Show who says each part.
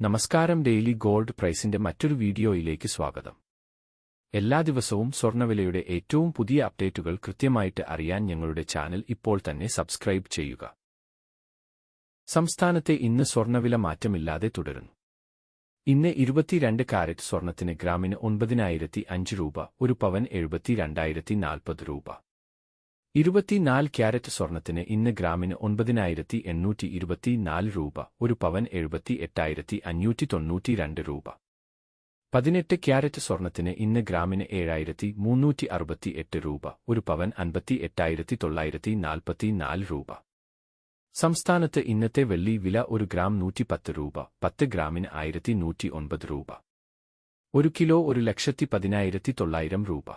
Speaker 1: നമസ്കാരം. Daily gold പ്രൈസിന്റെ മറ്റൊരു വീഡിയോയിലേക്ക് സ്വാഗതം. എല്ലാ ദിവസവും സ്വർണ്ണവിലയുടെ ഏറ്റവും പുതിയ അപ്ഡേറ്റുകൾ കൃത്യമായിട്ട് അറിയാൻ ഞങ്ങളുടെ ചാനൽ ഇപ്പോൾ തന്നെ സബ്സ്ക്രൈബ് ചെയ്യുക. സംസ്ഥാനത്തെ ഇന്ന് സ്വർണ്ണവില മാറ്റമില്ലാതെ തുടരുന്നു. ഇന്ന് 22 കാരറ്റ് സ്വർണ്ണത്തിന് ഗ്രാമിന് 9,005 രൂപ, ഒരു പവൻ 72,040 രൂപ. 24 ക്യാരറ്റ് സ്വർണ്ണത്തിന് ഇന്ന് ഗ്രാമിന് 9,824 രൂപ, ഒരു പവൻ 78,592 രൂപ. 18 ക്യാരറ്റ് സ്വർണ്ണത്തിന് ഇന്ന് ഗ്രാമിന് 7,368 രൂപ, ഒരു പവൻ 58,944 രൂപ. സംസ്ഥാനത്ത് ഇന്നത്തെ വെള്ളി വില ഒരു ഗ്രാം 110 രൂപ, 10 ഗ്രാമിന് 1,109 രൂപ. ഒരു കിലോ 1,10,900 രൂപ.